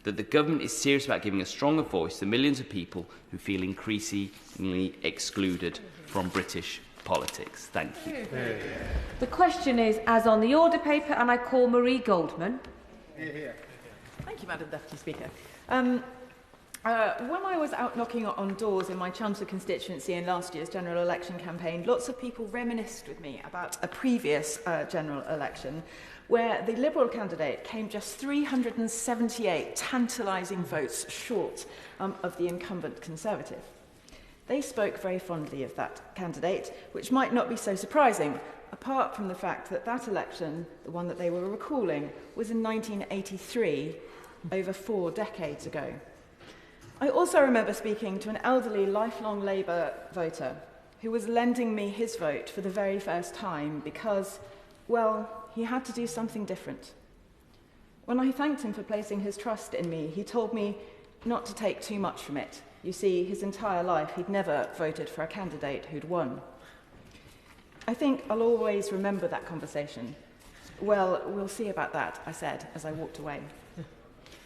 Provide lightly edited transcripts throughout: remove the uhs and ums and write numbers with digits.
that the government is serious about giving a stronger voice to millions of people who feel increasingly excluded from British politics. Thank you. The question is as on the order paper, and I call Marie Goldman. Thank you, Madam Deputy Speaker. When I was out knocking on doors in my Chelmsford constituency in last year's general election campaign, lots of people reminisced with me about a previous general election where the Liberal candidate came just 378 tantalising votes short of the incumbent Conservative. They spoke very fondly of that candidate, which might not be so surprising, apart from the fact that that election, the one that they were recalling, was in 1983, over 4 decades ago. I also remember speaking to an elderly, lifelong Labour voter who was lending me his vote for the very first time because, well, he had to do something different. When I thanked him for placing his trust in me, he told me not to take too much from it. You see, his entire life he'd never voted for a candidate who'd won. I think I'll always remember that conversation. Well, we'll see about that, I said as I walked away.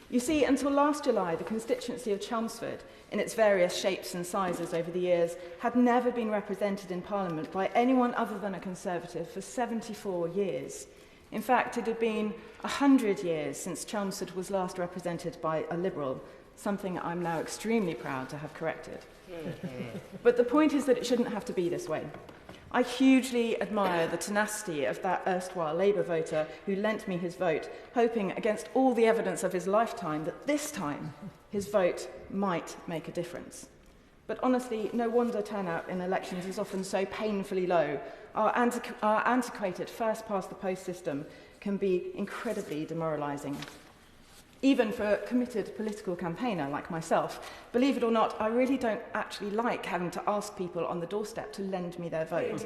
You see, until last July, the constituency of Chelmsford, in its various shapes and sizes over the years, had never been represented in Parliament by anyone other than a Conservative for 74 years. In fact, it had been 100 years since Chelmsford was last represented by a Liberal, something I'm now extremely proud to have corrected. But the point is that it shouldn't have to be this way. I hugely admire the tenacity of that erstwhile Labour voter who lent me his vote, hoping against all the evidence of his lifetime that this time his vote might make a difference. But honestly, no wonder turnout in elections is often so painfully low. Our antiquated first-past-the-post system can be incredibly demoralising. Even for a committed political campaigner like myself, believe it or not, I really don't actually like having to ask people on the doorstep to lend me their vote,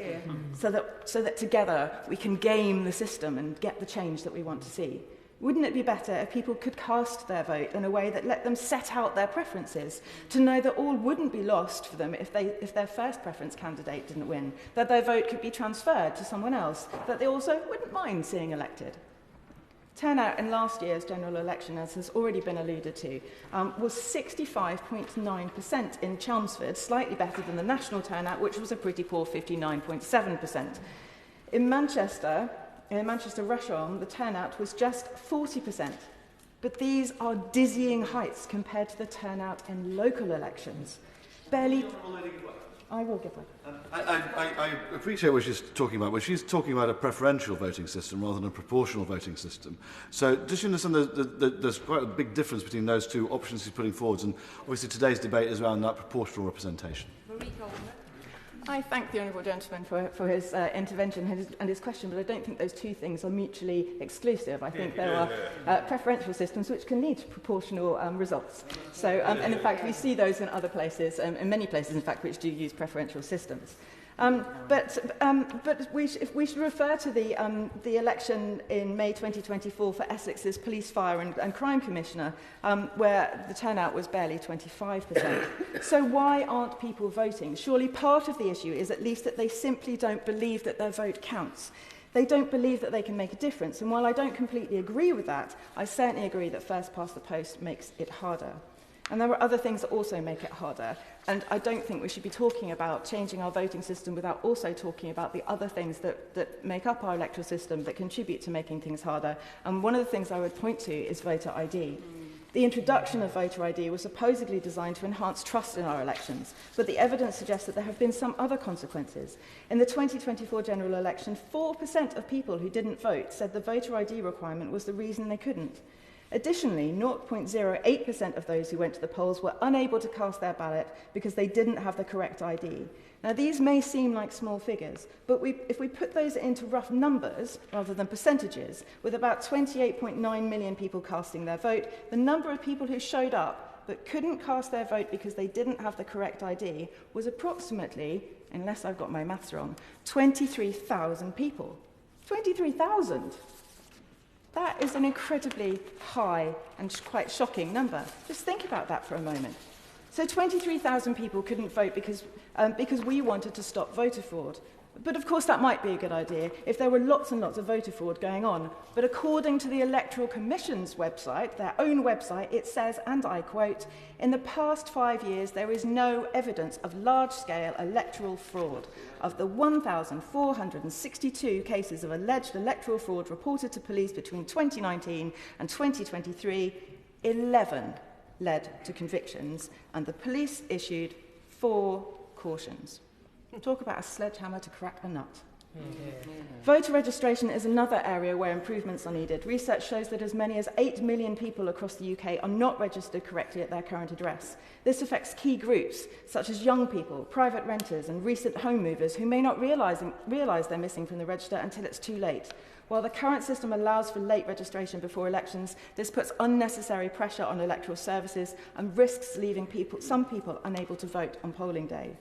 so that together we can game the system and get the change that we want to see. Wouldn't it be better if people could cast their vote in a way that let them set out their preferences, to know that all wouldn't be lost for them if their first preference candidate didn't win, that their vote could be transferred to someone else, that they also wouldn't mind seeing elected? Turnout in last year's general election, as has already been alluded to, was 65.9% in Chelmsford, slightly better than the national turnout, which was a pretty poor 59.7%. In Manchester Rusholme, the turnout was just 40%. But these are dizzying heights compared to the turnout in local elections. Barely... I will give way. I appreciate what she's talking about. Well, she's talking about a preferential voting system rather than a proportional voting system. So does she understand that there's quite a big difference between those two options she's putting forward? And obviously today's debate is around that proportional representation. Marie Goldman. I thank the honourable gentleman for his intervention and his question, but I don't think those two things are mutually exclusive. I think there are preferential systems which can lead to proportional results. So, and in fact, we see those in other places, in many places, in fact, which do use preferential systems. But if we should refer to the election in May 2024 for Essex's Police, Fire and Crime Commissioner, where the turnout was barely 25%. So why aren't people voting? Surely part of the issue is at least that they simply don't believe that their vote counts. They don't believe that they can make a difference. And while I don't completely agree with that, I certainly agree that first past the post makes it harder. And there are other things that also make it harder. And I don't think we should be talking about changing our voting system without also talking about the other things that make up our electoral system that contribute to making things harder. And one of the things I would point to is voter ID. The introduction of voter ID was supposedly designed to enhance trust in our elections, but the evidence suggests that there have been some other consequences. In the 2024 general election, 4% of people who didn't vote said the voter ID requirement was the reason they couldn't. Additionally, 0.08% of those who went to the polls were unable to cast their ballot because they didn't have the correct ID. Now, these may seem like small figures, but if we put those into rough numbers rather than percentages, with about 28.9 million people casting their vote, the number of people who showed up but couldn't cast their vote because they didn't have the correct ID was approximately, unless I've got my maths wrong, 23,000 people. 23,000! That is an incredibly high and quite shocking number. Just think about that for a moment. So 23,000 people couldn't vote because we wanted to stop voter fraud. But of course that might be a good idea if there were lots and lots of voter fraud going on. But according to the Electoral Commission's website, their own website, it says, and I quote, "In the past 5 years there is no evidence of large-scale electoral fraud. Of the 1,462 cases of alleged electoral fraud reported to police between 2019 and 2023, 11 led to convictions, and the police issued 4 cautions." Talk about a sledgehammer to crack a nut. Voter registration is another area where improvements are needed. Research shows that as many as 8 million people across the UK are not registered correctly at their current address. This affects key groups, such as young people, private renters and recent home movers who may not realise they're missing from the register until it's too late. While the current system allows for late registration before elections, this puts unnecessary pressure on electoral services and risks leaving some people unable to vote on polling day.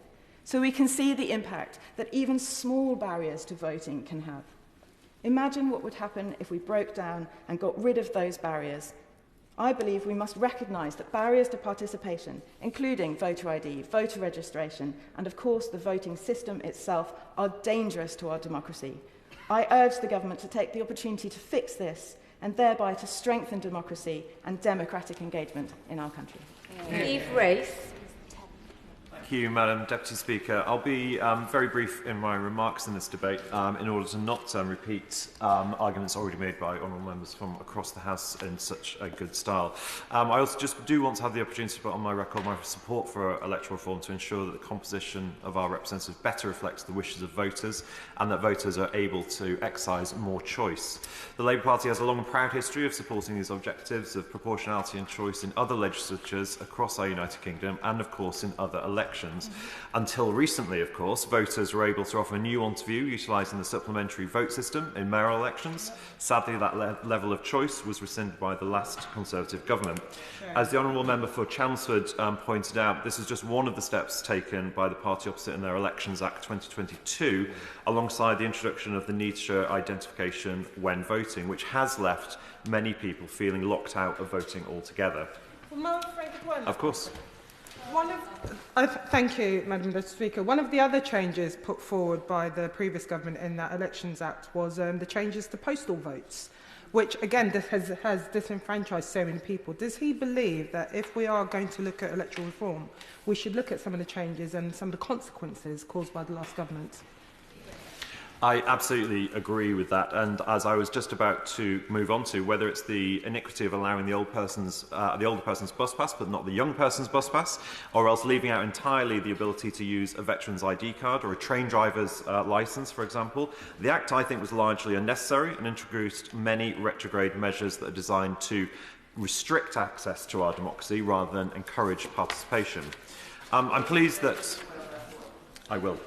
So we can see the impact that even small barriers to voting can have. Imagine what would happen if we broke down and got rid of those barriers. I believe we must recognise that barriers to participation, including voter ID, voter registration, and of course the voting system itself, are dangerous to our democracy. I urge the government to take the opportunity to fix this and thereby to strengthen democracy and democratic engagement in our country. Eve Race. Thank you, Madam Deputy Speaker. I'll be very brief in my remarks in this debate in order to not repeat arguments already made by honourable members from across the House in such a good style. I also just do want to have the opportunity to put on my record my support for electoral reform to ensure that the composition of our representatives better reflects the wishes of voters and that voters are able to exercise more choice. The Labour Party has a long and proud history of supporting these objectives of proportionality and choice in other legislatures across our United Kingdom and, of course, in other elections. Until recently, of course, voters were able to offer a nuanced view utilising the supplementary vote system in mayoral elections. Sadly, that level of choice was rescinded by the last Conservative government. As the honourable member for Chelmsford pointed out, this is just one of the steps taken by the party opposite in their Elections Act 2022, alongside the introduction of the need to show identification when voting, which has left many people feeling locked out of voting altogether. Of course. Thank you, Madam Speaker. One of the other changes put forward by the previous government in that Elections Act was the changes to postal votes, which, again, has disenfranchised so many people. Does he believe that if we are going to look at electoral reform, we should look at some of the changes and some of the consequences caused by the last government? I absolutely agree with that, and as I was just about to move on to, whether it's the iniquity of allowing the older person's bus pass but not the young person's bus pass, or else leaving out entirely the ability to use a veteran's ID card or a train driver's licence, for example, the Act, I think, was largely unnecessary and introduced many retrograde measures that are designed to restrict access to our democracy rather than encourage participation. I'm pleased that... I will.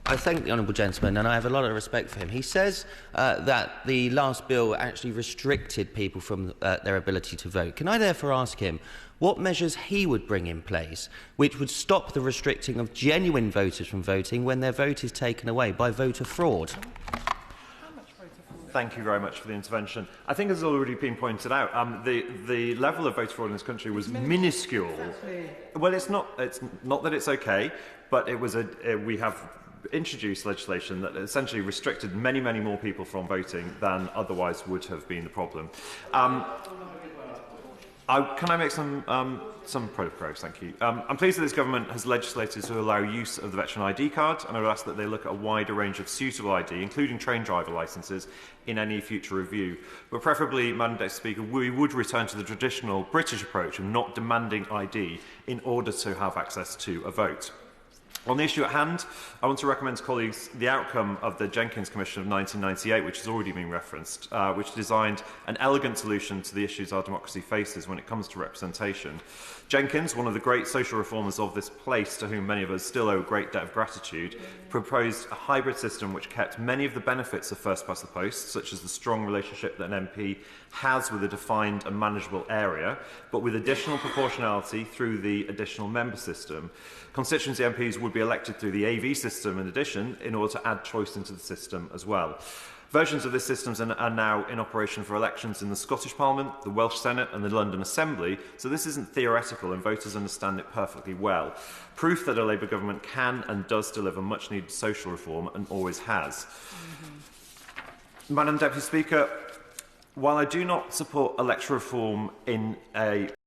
I thank the honourable gentleman, and I have a lot of respect for him. He says that the last bill actually restricted people from their ability to vote. Can I therefore ask him what measures he would bring in place which would stop the restricting of genuine voters from voting when their vote is taken away by voter fraud? Thank you very much for the intervention. I think, as has already been pointed out, the level of voter fraud in this country was minuscule. Exactly. Well, it's not that it's okay, but it was we have introduced legislation that essentially restricted many, many more people from voting than otherwise would have been the problem. Can I make some progress? Thank you. I'm pleased that this government has legislated to allow use of the veteran ID card, and I would ask that they look at a wider range of suitable ID, including train driver licences, in any future review. But preferably, Madam Deputy Speaker, we would return to the traditional British approach of not demanding ID in order to have access to a vote. On the issue at hand, I want to recommend to colleagues the outcome of the Jenkins Commission of 1998, which has already been referenced, which designed an elegant solution to the issues our democracy faces when it comes to representation. Jenkins, one of the great social reformers of this place, to whom many of us still owe a great debt of gratitude, proposed a hybrid system which kept many of the benefits of first past the post, such as the strong relationship that an MP has with a defined and manageable area, but with additional proportionality through the additional member system. Constituency MPs would be elected through the AV system in addition, in order to add choice into the system as well. Versions of this system are now in operation for elections in the Scottish Parliament, the Welsh Senate and the London Assembly, so this isn't theoretical and voters understand it perfectly well. Proof that a Labour government can and does deliver much needed social reform and always has. Madam Deputy Speaker, while I do not support electoral reform in a